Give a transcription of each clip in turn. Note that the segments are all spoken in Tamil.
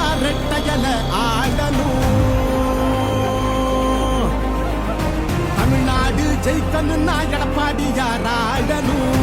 ஜெயிக்கணும்னா ரெட்டையல ஆடணும். தமிழ்நாடு ஜெயிக்கணும்னா எடப்பாடியார் ஆடணும்.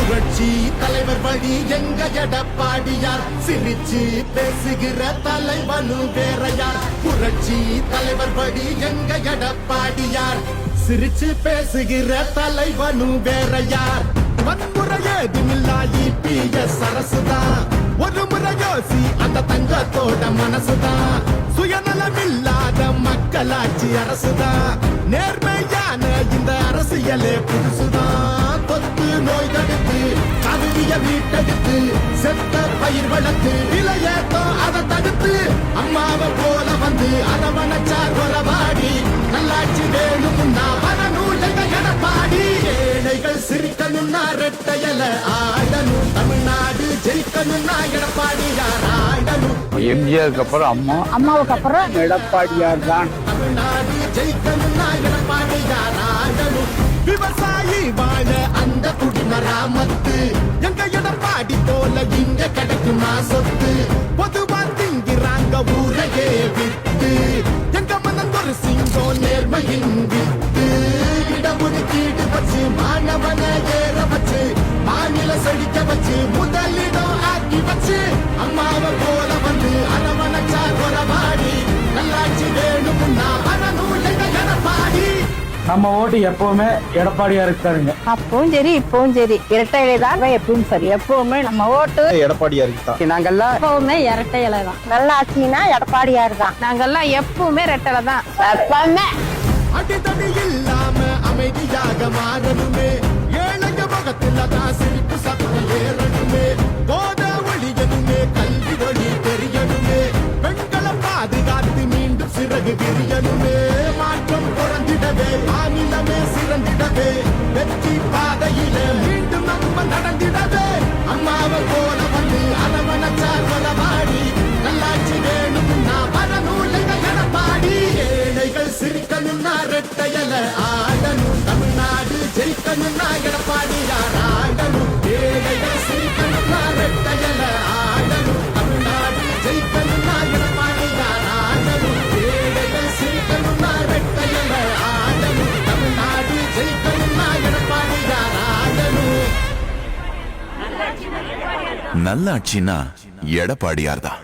புரட்சி தலைவர் வழி எங்க எடப்பாடியார், சிரிச்சு பேசுகிற தலைவனு வேறையார். புரட்சி தலைவர் வழி எங்க எடப்பாடியார், சிரிச்சு பேசுகிற தலைவனு வேறையார். வன்முறை ஏதுமில்லா இபிஎஸ் அரசுதான், ஒரு முறை யோசி அந்த தங்கத்தோட மனசுதான். சுயநலமில்லாத மக்களாட்சி அரசுதான், நேர்மையான இந்த அரசியலே புதுசுதான். தொத்து நோய் தடுத்து கவிய வீட்டெடுத்து செத்த பயிர் வளர்த்து விலையேத்தம் அதை தடுத்து அம்மாவை போல வந்து அரவணைச்சார் கொலவாடி. நல்லாட்சி வேணும்னா வரணும் எங்க எடப்பாடி. ஏழைகள் சிரிக்கணும்னா ரெட்டையல ஆடணும். தமிழ்நாடு ஜெயிக்கணும்னா எடப்பாடியார் ஆடணும். எம்ஜிஆருக்கு அப்புறம் அம்மா, அம்மாவுக்கு அப்புறம் எடப்பாடியார் தான். தமிழ்நாடு ஜெயிக்கணும்னா எடப்பாடியார் ஆடணும். விவசாயி வாழ அந்த குடிமராமத்து எங்க எடப்பாடி போல இங்க கிடைக்குமா சொத்து. பொதுவா திங்கிறாங்க ஊரையே வித்து, எங்க மனம் ஒரு சிங்கம் நேர்மையின் வித்து. இடஒதுக்கீடு வச்சு மாணவனை ஏற வச்சு மாநில செழிக்க வச்சு முதலிடம் ஆக்கி வச்சு அம்மாவை போல வந்து அரவணைச்சா கொலவாடி. நல்லாட்சி வேணும்னா வரணும் எங்க எடப்பாடி. நம்ம ஓட்டு எப்பவுமே எடப்பாடியாருக்கு தாருங்க. அப்பவும் சரி இப்பவும் சரி இரட்டை இலை தான் எப்பவும் சரி. எப்பவுமே நம்ம ஓட்டு எடப்பாடியாருக்கு தான். நாங்கெல்லாம் எப்பவுமே இரட்டை இலை தான். நல்ல ஆட்சினா எடப்பாடியார் தான். நாங்கெல்லாம் எப்பவுமே இரட்டை தான் எப்பவுமே. அடித்தடி இல்லாம அமைதியாக மாறணுமே, ஏழைங்க முகத்தில் தான் சிரிப்பு சத்தம் ஏறணுமே. போத ஒழியணுமே, கல்வி ஒளி தெரியணுமே, பெண்களை பாதுகாத்து மீண்டும் சிறகு விரியணுமே. மாற்றம் புறந்திடவே மாநிலமே சிறந்திடவே, வெற்றி பாதையில மீண்டும் நம்ம நடந்திடவே. அம்மாவை போல வந்து அரவணைச்சார் கொலவாடி. நல்லாட்சி வேணும்னா வரணும் எங்க எடப்பாடி. ஏழைகள் சிரிக்கணும்னா ரெட்டையல ஆடணும். தமிழ்நாடு ஜெயிக்கணும்னா எடப்பாடியார் ஆடணும். ஏழைகள் சிரிக்கணும்னா ரெட்டையல ஆடணும். தமிழ்நாடு ஜெயிக்கணும்னா எடப்பாடியார் ஆடணும். ஏழைகள் சிரிக்கணும்னா ரெட்டையல ஆடணும். தமிழ்நாடு ஜெயிக்கணும்னா எடப்பாடியார் ஆடணும். நல்லாட்சினா எடப்பாடியார் தான்.